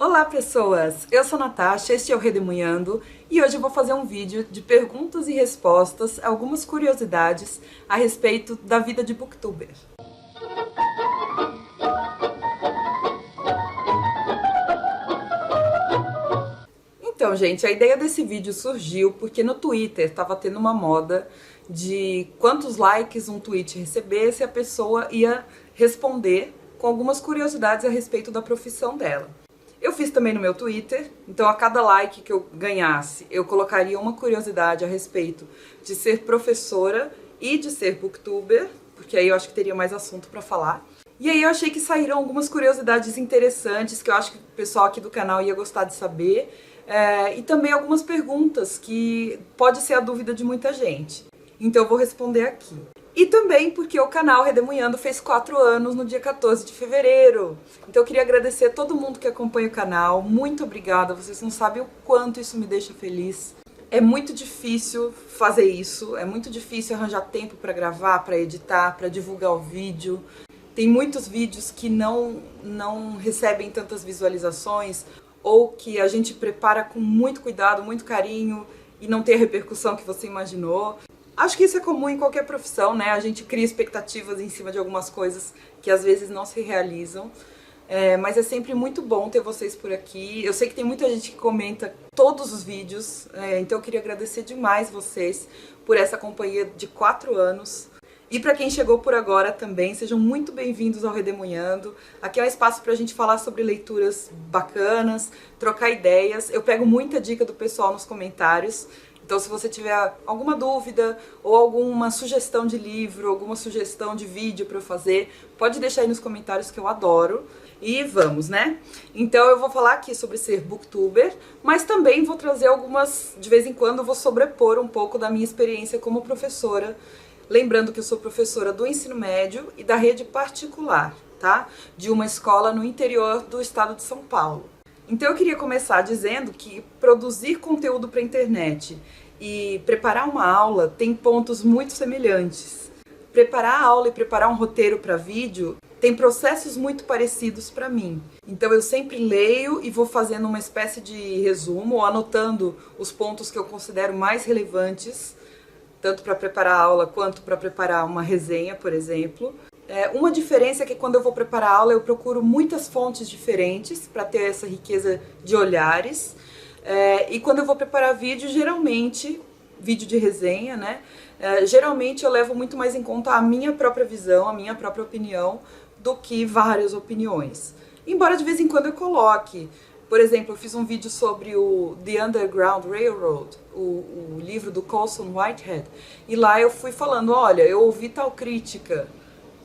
Olá pessoas, eu sou a Natasha, este é o Redemunhando e hoje eu vou fazer um vídeo de perguntas e respostas, algumas curiosidades a respeito da vida de booktuber. Então, gente, a ideia desse vídeo surgiu porque no Twitter estava tendo uma moda de quantos likes um tweet recebesse, a pessoa ia responder com algumas curiosidades a respeito da profissão dela. Eu fiz também no meu Twitter, então a cada like que eu ganhasse, eu colocaria uma curiosidade a respeito de ser professora e de ser booktuber, porque aí eu acho que teria mais assunto para falar. E aí eu achei que saíram algumas curiosidades interessantes que eu acho que o pessoal aqui do canal ia gostar de saber, e também algumas perguntas que pode ser a dúvida de muita gente. Então eu vou responder aqui. E também porque o canal Redemunhando fez 4 anos no dia 14 de fevereiro. Então eu queria agradecer a todo mundo que acompanha o canal. Muito obrigada, vocês não sabem o quanto isso me deixa feliz. É muito difícil fazer isso, é muito difícil arranjar tempo para gravar, para editar, para divulgar o vídeo. Tem muitos vídeos que não recebem tantas visualizações ou que a gente prepara com muito cuidado, muito carinho e não tem a repercussão que você imaginou. Acho que isso é comum em qualquer profissão, né? A gente cria expectativas em cima de algumas coisas que às vezes não se realizam. Mas é sempre muito bom ter vocês por aqui. Eu sei que tem muita gente que comenta todos os vídeos, então eu queria agradecer demais vocês por essa companhia de 4 anos. E para quem chegou por agora também, sejam muito bem-vindos ao Redemunhando. Aqui é um espaço para a gente falar sobre leituras bacanas, trocar ideias. Eu pego muita dica do pessoal nos comentários. Então, se você tiver alguma dúvida ou alguma sugestão de livro, alguma sugestão de vídeo para eu fazer, pode deixar aí nos comentários que eu adoro. E vamos, né? Então eu vou falar aqui sobre ser booktuber, mas também vou trazer algumas, de vez em quando eu vou sobrepor um pouco da minha experiência como professora. Lembrando que eu sou professora do ensino médio e da rede particular, tá? De uma escola no interior do estado de São Paulo. Então eu queria começar dizendo que produzir conteúdo para a internet e preparar uma aula tem pontos muito semelhantes. Preparar a aula e preparar um roteiro para vídeo tem processos muito parecidos para mim. Então eu sempre leio e vou fazendo uma espécie de resumo, ou anotando os pontos que eu considero mais relevantes, tanto para preparar a aula quanto para preparar uma resenha, por exemplo. Uma diferença é que quando eu vou preparar a aula eu procuro muitas fontes diferentes para ter essa riqueza de olhares. E quando eu vou preparar vídeo, geralmente, vídeo de resenha, né? Geralmente eu levo muito mais em conta a minha própria visão, a minha própria opinião, do que várias opiniões. Embora de vez em quando eu coloque. Por exemplo, eu fiz um vídeo sobre o The Underground Railroad, o livro do Colson Whitehead, e lá eu fui falando, olha, eu ouvi tal crítica,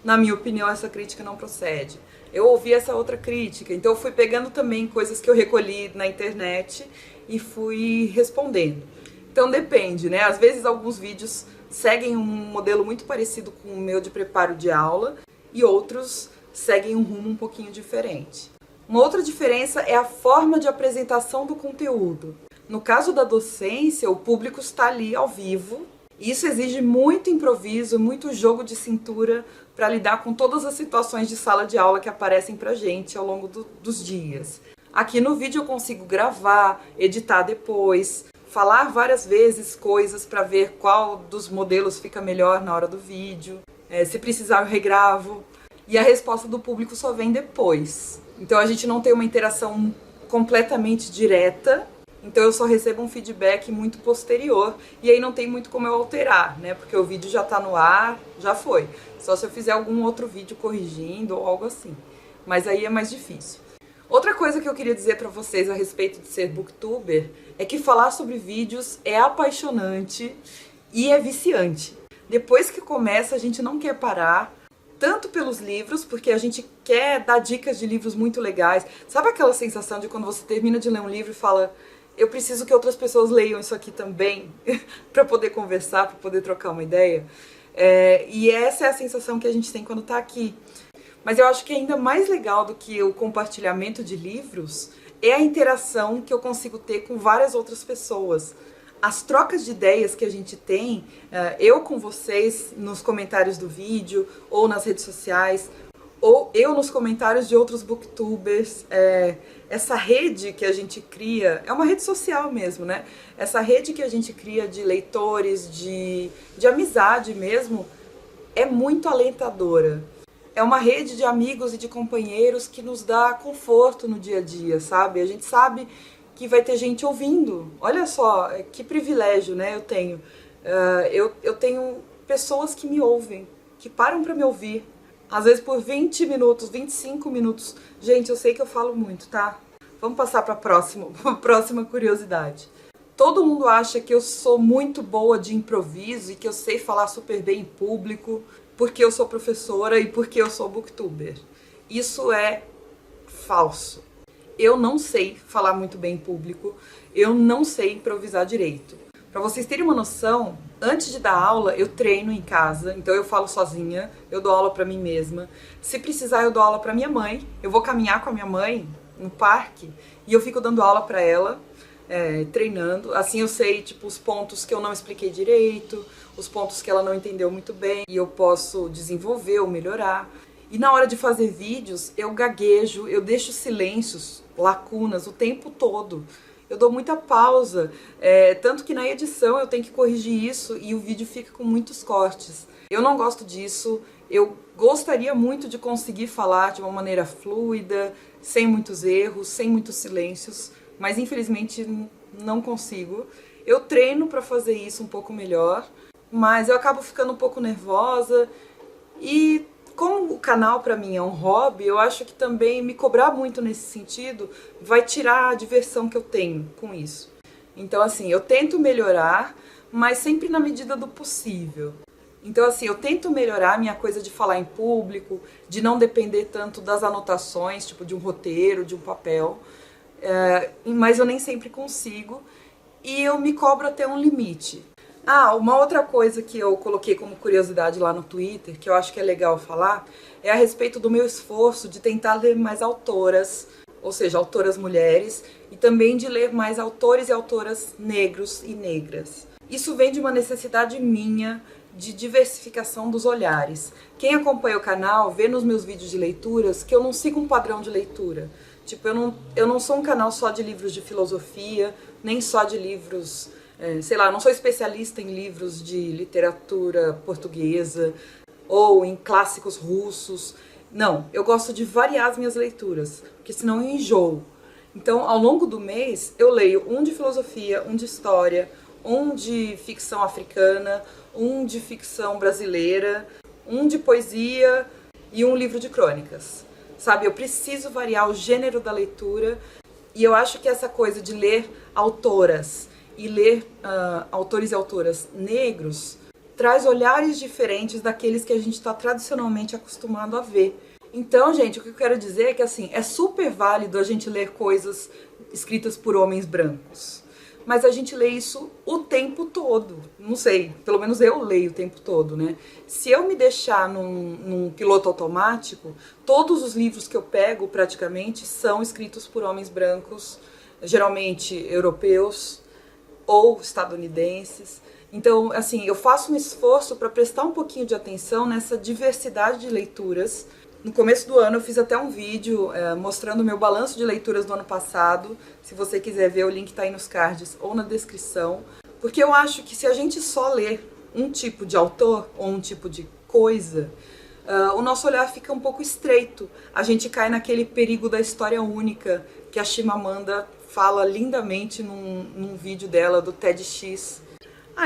na minha opinião essa crítica não procede. Eu ouvi essa outra crítica, então eu fui pegando também coisas que eu recolhi na internet e fui respondendo. Então depende, né? Às vezes alguns vídeos seguem um modelo muito parecido com o meu de preparo de aula e outros seguem um rumo um pouquinho diferente. Uma outra diferença é a forma de apresentação do conteúdo. No caso da docência, o público está ali ao vivo. Isso exige muito improviso, muito jogo de cintura para lidar com todas as situações de sala de aula que aparecem pra gente ao longo dos dias. Aqui no vídeo eu consigo gravar, editar depois, falar várias vezes coisas para ver qual dos modelos fica melhor na hora do vídeo. Se precisar eu regravo. E a resposta do público só vem depois. Então a gente não tem uma interação completamente direta, então eu só recebo um feedback muito posterior e aí não tem muito como eu alterar, né? Porque o vídeo já tá no ar, já foi. Só se eu fizer algum outro vídeo corrigindo ou algo assim. Mas aí é mais difícil. Outra coisa que eu queria dizer pra vocês a respeito de ser booktuber é que falar sobre vídeos é apaixonante e é viciante. Depois que começa, a gente não quer parar. Tanto pelos livros, porque a gente quer dar dicas de livros muito legais. Sabe aquela sensação de quando você termina de ler um livro e fala, eu preciso que outras pessoas leiam isso aqui também, para poder conversar, para poder trocar uma ideia? E essa é a sensação que a gente tem quando está aqui. Mas eu acho que ainda mais legal do que o compartilhamento de livros é a interação que eu consigo ter com várias outras pessoas. As trocas de ideias que a gente tem, eu com vocês, nos comentários do vídeo ou nas redes sociais, ou eu nos comentários de outros booktubers. Essa rede que a gente cria, é uma rede social mesmo, né? Essa rede que a gente cria de leitores, de amizade mesmo, é muito alentadora. É uma rede de amigos e de companheiros que nos dá conforto no dia a dia, sabe? A gente sabe que vai ter gente ouvindo. Olha só, que privilégio, né? Eu tenho. Eu tenho pessoas que me ouvem, que param para me ouvir. Às vezes por 20 minutos, 25 minutos. Gente, eu sei que eu falo muito, tá? Vamos passar para a próxima curiosidade. Todo mundo acha que eu sou muito boa de improviso e que eu sei falar super bem em público porque eu sou professora e porque eu sou booktuber. Isso é falso. Eu não sei falar muito bem em público, eu não sei improvisar direito. Para vocês terem uma noção, antes de dar aula, eu treino em casa, então eu falo sozinha, eu dou aula para mim mesma. Se precisar, eu dou aula para minha mãe, eu vou caminhar com a minha mãe no parque e eu fico dando aula para ela, treinando. Assim eu sei, tipo, os pontos que eu não expliquei direito, os pontos que ela não entendeu muito bem e eu posso desenvolver ou melhorar. E na hora de fazer vídeos, eu gaguejo, eu deixo silêncios, lacunas o tempo todo. Eu dou muita pausa, tanto que na edição eu tenho que corrigir isso e o vídeo fica com muitos cortes. Eu não gosto disso, eu gostaria muito de conseguir falar de uma maneira fluida, sem muitos erros, sem muitos silêncios, mas infelizmente não consigo. Eu treino para fazer isso um pouco melhor, mas eu acabo ficando um pouco nervosa e como o canal para mim é um hobby, eu acho que também me cobrar muito nesse sentido vai tirar a diversão que eu tenho com isso. Então assim, eu tento melhorar, mas sempre na medida do possível. Então assim, eu tento melhorar a minha coisa de falar em público, de não depender tanto das anotações, tipo de um roteiro, de um papel, mas eu nem sempre consigo e eu me cobro até um limite. Uma outra coisa que eu coloquei como curiosidade lá no Twitter, que eu acho que é legal falar, é a respeito do meu esforço de tentar ler mais autoras, ou seja, autoras mulheres, e também de ler mais autores e autoras negros e negras. Isso vem de uma necessidade minha de diversificação dos olhares. Quem acompanha o canal vê nos meus vídeos de leituras que eu não sigo um padrão de leitura. Tipo, eu não sou um canal só de livros de filosofia, nem só de livros... sei lá, eu não sou especialista em livros de literatura portuguesa ou em clássicos russos. Não, eu gosto de variar as minhas leituras, porque senão eu enjoo. Então, ao longo do mês, eu leio um de filosofia, um de história, um de ficção africana, um de ficção brasileira, um de poesia e um livro de crônicas. Sabe, eu preciso variar o gênero da leitura e eu acho que essa coisa de ler autoras e ler autores e autoras negros traz olhares diferentes daqueles que a gente está tradicionalmente acostumado a ver. Então, gente, o que eu quero dizer é que assim, é super válido a gente ler coisas escritas por homens brancos, mas a gente lê isso o tempo todo. Não sei, pelo menos eu leio o tempo todo, né? Se eu me deixar num piloto automático, todos os livros que eu pego praticamente são escritos por homens brancos, geralmente europeus ou estadunidenses. Então, assim, eu faço um esforço para prestar um pouquinho de atenção nessa diversidade de leituras. No começo do ano eu fiz até um vídeo mostrando o meu balanço de leituras do ano passado. Se você quiser ver, o link está aí nos cards ou na descrição. Porque eu acho que se a gente só ler um tipo de autor ou um tipo de coisa, o nosso olhar fica um pouco estreito. A gente cai naquele perigo da história única que a Chimamanda fala lindamente num vídeo dela do TEDx.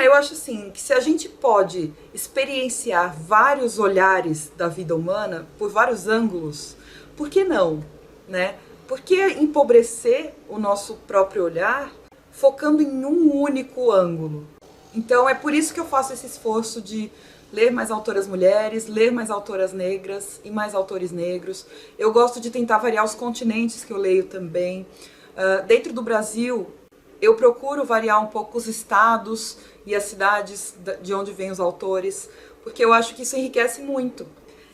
Eu acho assim, que se a gente pode experienciar vários olhares da vida humana, por vários ângulos, por que não, né? Por que empobrecer o nosso próprio olhar focando em um único ângulo? Então é por isso que eu faço esse esforço de ler mais autoras mulheres, ler mais autoras negras e mais autores negros. Eu gosto de tentar variar os continentes que eu leio também. Dentro do Brasil, eu procuro variar um pouco os estados e as cidades de onde vêm os autores, porque eu acho que isso enriquece muito.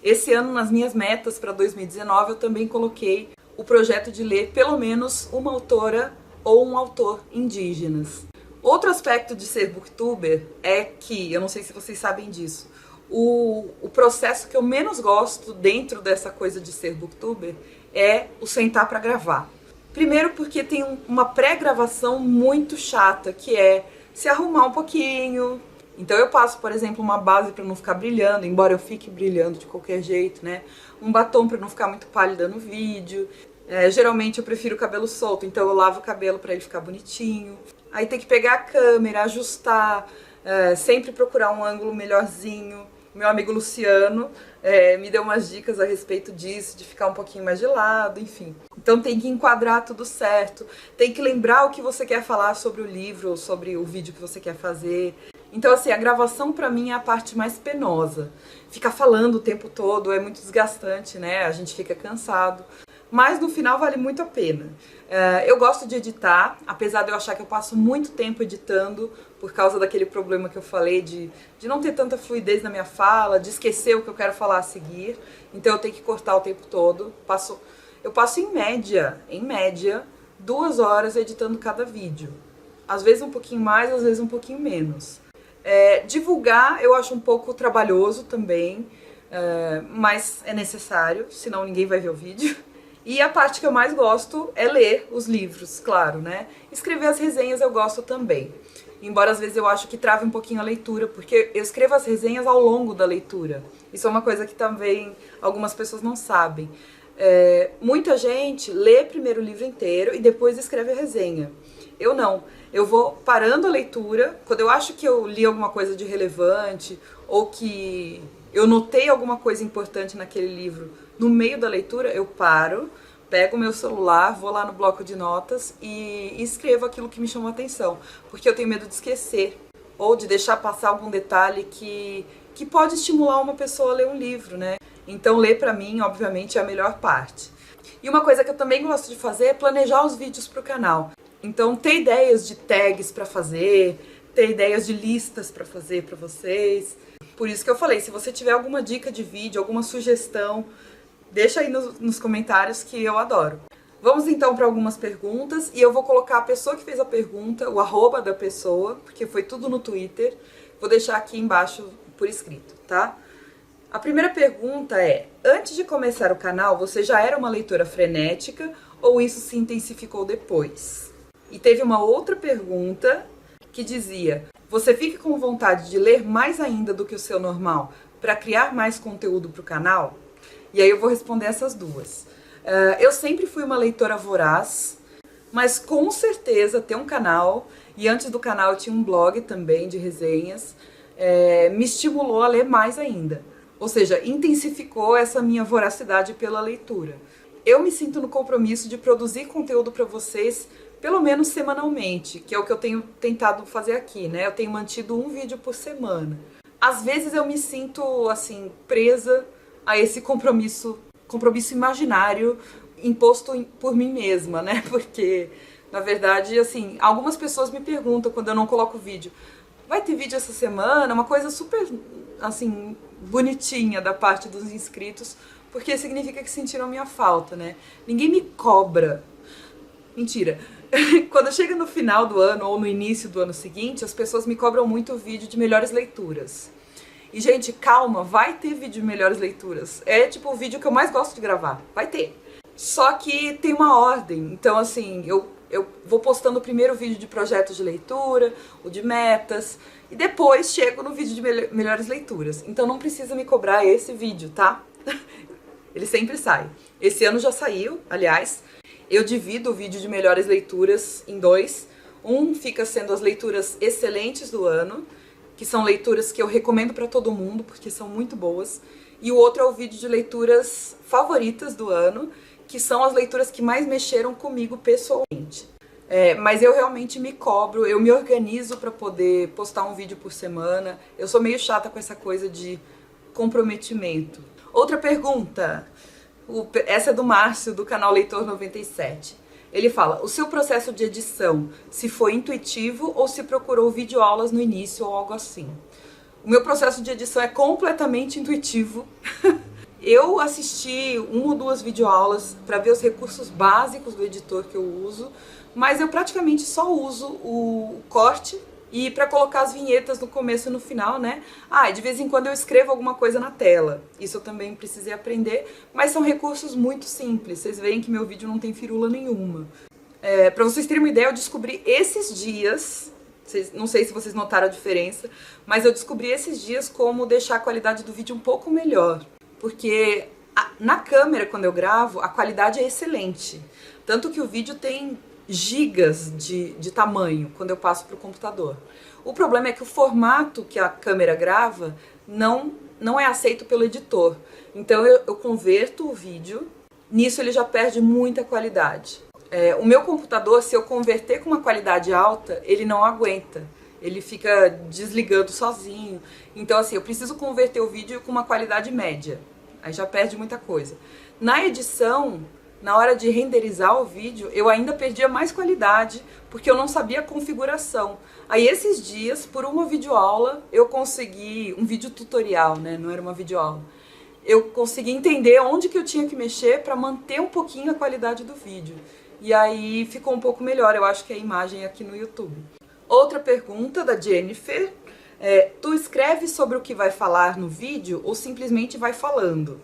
Esse ano, nas minhas metas para 2019, eu também coloquei o projeto de ler pelo menos uma autora ou um autor indígenas. Outro aspecto de ser booktuber é que, eu não sei se vocês sabem disso, o processo que eu menos gosto dentro dessa coisa de ser booktuber é o sentar para gravar. Primeiro porque tem uma pré-gravação muito chata, que é se arrumar um pouquinho. Então eu passo, por exemplo, uma base para não ficar brilhando, embora eu fique brilhando de qualquer jeito, né? Um batom para não ficar muito pálida no vídeo. Geralmente eu prefiro o cabelo solto, então eu lavo o cabelo para ele ficar bonitinho. Aí tem que pegar a câmera, ajustar, sempre procurar um ângulo melhorzinho. Meu amigo Luciano me deu umas dicas a respeito disso, de ficar um pouquinho mais de lado, enfim. Então tem que enquadrar tudo certo, tem que lembrar o que você quer falar sobre o livro, ou sobre o vídeo que você quer fazer. Então assim, a gravação pra mim é a parte mais penosa. Ficar falando o tempo todo é muito desgastante, né? A gente fica cansado. Mas no final vale muito a pena. Eu gosto de editar, apesar de eu achar que eu passo muito tempo editando por causa daquele problema que eu falei de não ter tanta fluidez na minha fala, de esquecer o que eu quero falar a seguir. Então eu tenho que cortar o tempo todo. Eu passo em média, 2 horas editando cada vídeo. Às vezes um pouquinho mais, às vezes um pouquinho menos. Divulgar eu acho um pouco trabalhoso também, mas é necessário, senão ninguém vai ver o vídeo. E a parte que eu mais gosto é ler os livros, claro, né? Escrever as resenhas eu gosto também. Embora às vezes eu acho que trave um pouquinho a leitura, porque eu escrevo as resenhas ao longo da leitura. Isso é uma coisa que também algumas pessoas não sabem. Muita gente lê primeiro o livro inteiro e depois escreve a resenha. Eu não. Eu vou parando a leitura, quando eu acho que eu li alguma coisa de relevante ou que eu notei alguma coisa importante naquele livro, no meio da leitura eu paro, pego o meu celular, vou lá no bloco de notas e escrevo aquilo que me chamou a atenção, porque eu tenho medo de esquecer ou de deixar passar algum detalhe que pode estimular uma pessoa a ler um livro, né? Então ler pra mim, obviamente, é a melhor parte. E uma coisa que eu também gosto de fazer é planejar os vídeos pro canal. Então ter ideias de tags pra fazer, ter ideias de listas pra fazer pra vocês. Por isso que eu falei, se você tiver alguma dica de vídeo, alguma sugestão, deixa aí nos comentários que eu adoro. Vamos então para algumas perguntas e eu vou colocar a pessoa que fez a pergunta, o arroba da pessoa, porque foi tudo no Twitter. Vou deixar aqui embaixo por escrito, tá? A primeira pergunta é: antes de começar o canal, você já era uma leitora frenética ou isso se intensificou depois? E teve uma outra pergunta que dizia: você fica com vontade de ler mais ainda do que o seu normal para criar mais conteúdo para o canal? E aí eu vou responder essas duas. Eu sempre fui uma leitora voraz, mas com certeza ter um canal, e antes do canal eu tinha um blog também de resenhas, me estimulou a ler mais ainda. Ou seja, intensificou essa minha voracidade pela leitura. Eu me sinto no compromisso de produzir conteúdo para vocês pelo menos semanalmente, que é o que eu tenho tentado fazer aqui, né? Eu tenho mantido um vídeo por semana. Às vezes eu me sinto, assim, presa a esse compromisso imaginário imposto por mim mesma, né? Porque, na verdade, assim, algumas pessoas me perguntam quando eu não coloco vídeo: vai ter vídeo essa semana? Uma coisa super, assim, bonitinha da parte dos inscritos, porque significa que sentiram minha falta, né? Ninguém me cobra. Mentira. Quando chega no final do ano ou no início do ano seguinte, as pessoas me cobram muito vídeo de melhores leituras. E, gente, calma, vai ter vídeo de melhores leituras. É, tipo, o vídeo que eu mais gosto de gravar. Vai ter. Só que tem uma ordem. Então, assim, eu vou postando o primeiro vídeo de projetos de leitura, o de metas, e depois chego no vídeo de melhores leituras. Então não precisa me cobrar esse vídeo, tá? Ele sempre sai. Esse ano já saiu, aliás. Eu divido o vídeo de melhores leituras em 2. Um fica sendo as leituras excelentes do ano, que são leituras que eu recomendo para todo mundo, porque são muito boas. E o outro é o vídeo de leituras favoritas do ano, que são as leituras que mais mexeram comigo pessoalmente. Mas eu realmente me cobro, eu me organizo para poder postar um vídeo por semana. Eu sou meio chata com essa coisa de comprometimento. Outra pergunta. Essa é do Márcio, do canal Leitor 97. Ele fala: o seu processo de edição, se foi intuitivo ou se procurou videoaulas no início ou algo assim? O meu processo de edição é completamente intuitivo. Eu assisti 1 ou 2 videoaulas para ver os recursos básicos do editor que eu uso, mas eu praticamente só uso o corte e para colocar as vinhetas no começo e no final, né? Ah, e de vez em quando eu escrevo alguma coisa na tela. Isso eu também precisei aprender, mas são recursos muito simples. Vocês veem que meu vídeo não tem firula nenhuma. Para vocês terem uma ideia, eu descobri esses dias, não sei se vocês notaram a diferença, mas eu descobri esses dias como deixar a qualidade do vídeo um pouco melhor. Porque na câmera, quando eu gravo, a qualidade é excelente. Tanto que o vídeo tem gigas de tamanho quando eu passo para o computador. O problema é que o formato que a câmera grava não é aceito pelo editor. Então eu converto o vídeo, nisso ele já perde muita qualidade. O meu computador, se eu converter com uma qualidade alta, ele não aguenta. Ele fica desligando sozinho. Então assim, eu preciso converter o vídeo com uma qualidade média. Aí já perde muita coisa. Na edição, na hora de renderizar o vídeo, eu ainda perdia mais qualidade, porque eu não sabia a configuração. Aí esses dias, por uma videoaula, eu consegui, um vídeo tutorial, né, não era uma videoaula, eu consegui entender onde que eu tinha que mexer para manter um pouquinho a qualidade do vídeo. E aí ficou um pouco melhor, eu acho que a imagem é aqui no YouTube. Outra pergunta da Jennifer. Tu escreve sobre o que vai falar no vídeo ou simplesmente vai falando?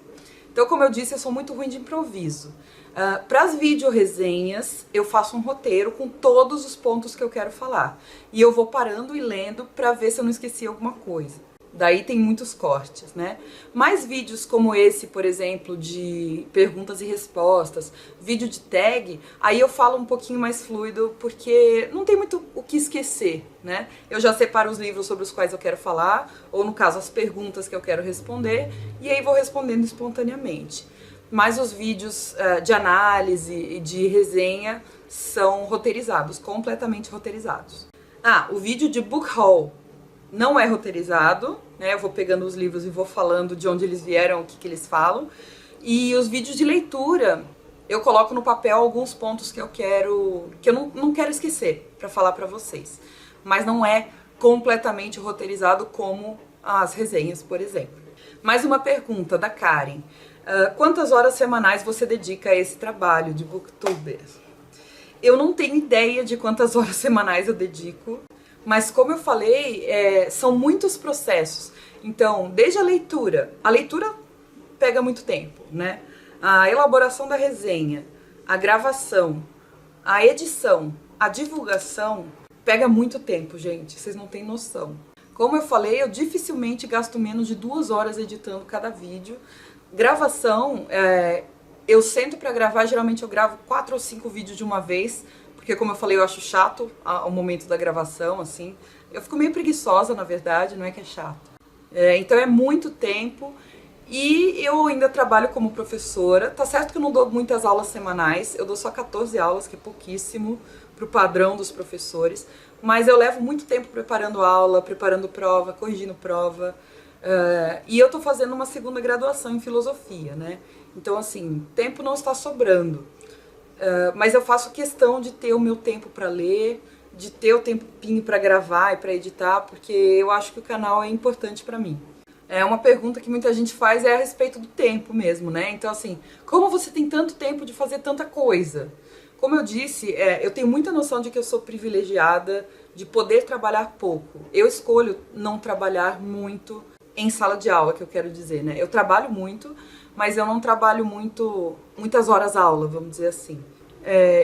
Então, como eu disse, eu sou muito ruim de improviso. Para as videoresenhas, eu faço um roteiro com todos os pontos que eu quero falar. E eu vou parando e lendo para ver se eu não esqueci alguma coisa. Daí tem muitos cortes, né? Mas vídeos como esse, por exemplo, de perguntas e respostas, vídeo de tag, aí eu falo um pouquinho mais fluido, porque não tem muito o que esquecer, né? Eu já separo os livros sobre os quais eu quero falar, ou no caso, as perguntas que eu quero responder, e aí vou respondendo espontaneamente. Mas os vídeos de análise e de resenha são roteirizados, completamente roteirizados. O vídeo de book haul não é roteirizado, né? Eu vou pegando os livros e vou falando de onde eles vieram, o que eles falam. E os vídeos de leitura, eu coloco no papel alguns pontos que eu não quero esquecer para falar para vocês. Mas não é completamente roteirizado como as resenhas, por exemplo. Mais uma pergunta da Karen. Quantas horas semanais você dedica a esse trabalho de booktuber? Eu não tenho ideia de quantas horas semanais eu dedico. Mas como eu falei, são muitos processos. Então, desde a leitura pega muito tempo, né? A elaboração da resenha, a gravação, a edição, a divulgação, pega muito tempo, gente, vocês não têm noção. Como eu falei, eu dificilmente gasto menos de 2 horas editando cada vídeo. Gravação, eu sento pra gravar, geralmente eu gravo 4 ou 5 vídeos de uma vez, porque como eu falei, eu acho chato o momento da gravação, assim. Eu fico meio preguiçosa, na verdade, não é que é chato. Então é muito tempo e eu ainda trabalho como professora. Tá certo que eu não dou muitas aulas semanais, eu dou só 14 aulas, que é pouquíssimo pro padrão dos professores. Mas eu levo muito tempo preparando aula, preparando prova, corrigindo prova. E eu tô fazendo uma segunda graduação em filosofia, né? Então, assim, tempo não está sobrando. Mas eu faço questão de ter o meu tempo para ler, de ter o tempinho para gravar e para editar, porque eu acho que o canal é importante para mim. Uma pergunta que muita gente faz a respeito do tempo mesmo, né? Então assim, como você tem tanto tempo de fazer tanta coisa? Como eu disse, eu tenho muita noção de que eu sou privilegiada de poder trabalhar pouco. Eu escolho não trabalhar muito em sala de aula, que eu quero dizer, né? Eu trabalho muito, mas eu não trabalho muitas horas aula, vamos dizer assim.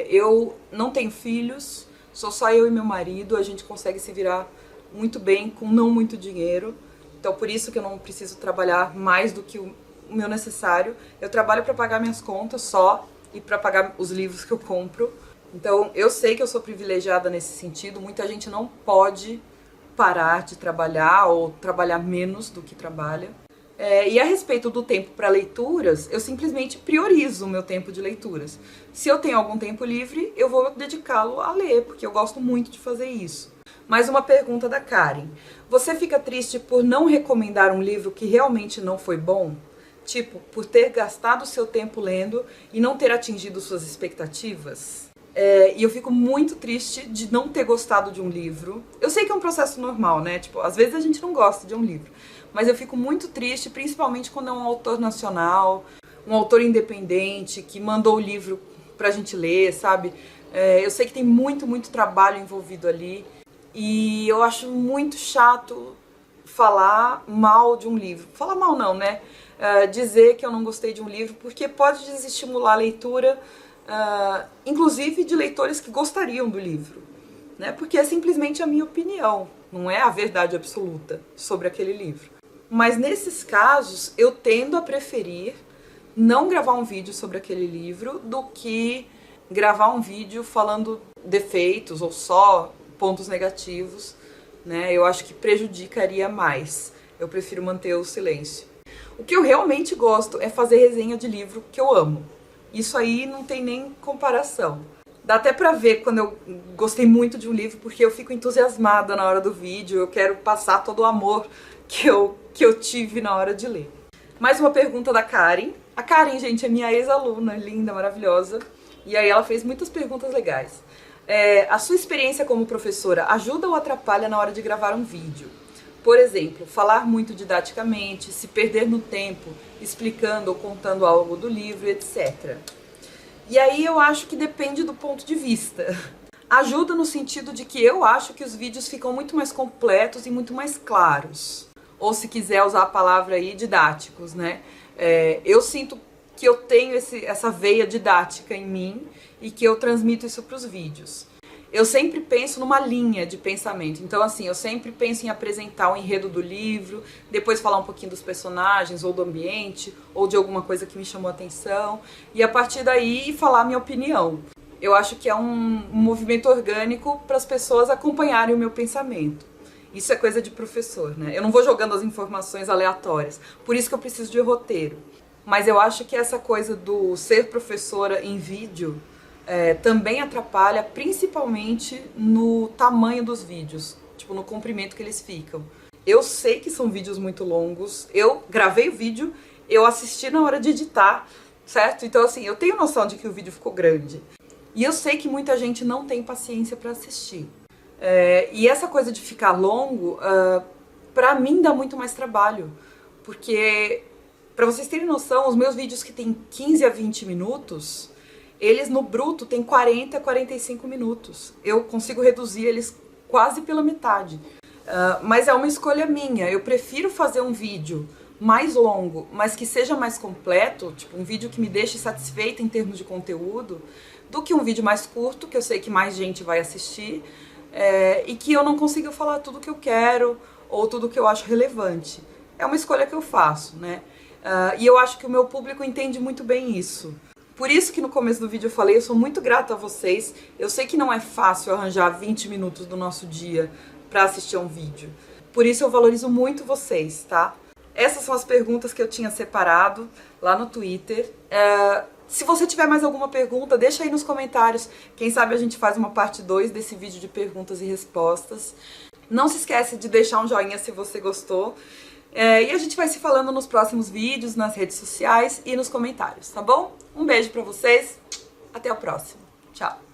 Eu não tenho filhos, sou só eu e meu marido, a gente consegue se virar muito bem com não muito dinheiro. Então por isso que eu não preciso trabalhar mais do que o meu necessário. Eu trabalho para pagar minhas contas só e para pagar os livros que eu compro. Então eu sei que eu sou privilegiada nesse sentido. Muita gente não pode parar de trabalhar ou trabalhar menos do que trabalha. E a respeito do tempo para leituras, eu simplesmente priorizo o meu tempo de leituras. Se eu tenho algum tempo livre, eu vou dedicá-lo a ler, porque eu gosto muito de fazer isso. Mais uma pergunta da Karen. Você fica triste por não recomendar um livro que realmente não foi bom? Tipo, por ter gastado seu tempo lendo e não ter atingido suas expectativas? E eu fico muito triste de não ter gostado de um livro. Eu sei que é um processo normal, né? Tipo, às vezes a gente não gosta de um livro. Mas eu fico muito triste, principalmente quando é um autor nacional, um autor independente, que mandou o livro pra gente ler, sabe? Eu sei que tem muito, muito trabalho envolvido ali. E eu acho muito chato falar mal de um livro. Falar mal não, né? Dizer que eu não gostei de um livro, porque pode desestimular a leitura, inclusive de leitores que gostariam do livro, né? Porque é simplesmente a minha opinião, não é a verdade absoluta sobre aquele livro. Mas nesses casos, eu tendo a preferir não gravar um vídeo sobre aquele livro do que gravar um vídeo falando defeitos ou só pontos negativos, né? Eu acho que prejudicaria mais. Eu prefiro manter o silêncio. O que eu realmente gosto é fazer resenha de livro que eu amo. Isso aí não tem nem comparação. Dá até pra ver quando eu gostei muito de um livro, porque eu fico entusiasmada na hora do vídeo, eu quero passar todo o amor que eu tive na hora de ler. Mais uma pergunta da Karen. A Karen, gente, é minha ex-aluna, linda, maravilhosa. E aí ela fez muitas perguntas legais. A sua experiência como professora ajuda ou atrapalha na hora de gravar um vídeo? Por exemplo, falar muito didaticamente, se perder no tempo, explicando ou contando algo do livro, etc. E aí eu acho que depende do ponto de vista. Ajuda no sentido de que eu acho que os vídeos ficam muito mais completos e muito mais claros. Ou se quiser usar a palavra aí, didáticos, né? Eu sinto que eu tenho essa veia didática em mim e que eu transmito isso para os vídeos. Eu sempre penso numa linha de pensamento. Então, assim, eu sempre penso em apresentar o enredo do livro, depois falar um pouquinho dos personagens, ou do ambiente, ou de alguma coisa que me chamou a atenção, e a partir daí falar a minha opinião. Eu acho que é um movimento orgânico para as pessoas acompanharem o meu pensamento. Isso é coisa de professor, né? Eu não vou jogando as informações aleatórias. Por isso que eu preciso de roteiro. Mas eu acho que essa coisa do ser professora em vídeo também atrapalha, principalmente no tamanho dos vídeos, tipo, no comprimento que eles ficam. Eu sei que são vídeos muito longos, eu gravei o vídeo, eu assisti na hora de editar, certo? Então, assim, eu tenho noção de que o vídeo ficou grande. E eu sei que muita gente não tem paciência para assistir. E essa coisa de ficar longo, pra mim dá muito mais trabalho, porque, pra vocês terem noção, os meus vídeos que tem 15 a 20 minutos, eles no bruto tem 40 a 45 minutos. Eu consigo reduzir eles quase pela metade. Mas é uma escolha minha. Eu prefiro fazer um vídeo mais longo, mas que seja mais completo, tipo um vídeo que me deixe satisfeita em termos de conteúdo, do que um vídeo mais curto, que eu sei que mais gente vai assistir, e que eu não consiga falar tudo que eu quero ou tudo que eu acho relevante. É uma escolha que eu faço, né? E eu acho que o meu público entende muito bem isso. Por isso que no começo do vídeo eu falei, eu sou muito grata a vocês. Eu sei que não é fácil arranjar 20 minutos do nosso dia para assistir a um vídeo. Por isso eu valorizo muito vocês, tá? Essas são as perguntas que eu tinha separado lá no Twitter. Se você tiver mais alguma pergunta, deixa aí nos comentários. Quem sabe a gente faz uma parte 2 desse vídeo de perguntas e respostas. Não se esquece de deixar um joinha se você gostou. E a gente vai se falando nos próximos vídeos, nas redes sociais e nos comentários, tá bom? Um beijo pra vocês, até o próximo. Tchau!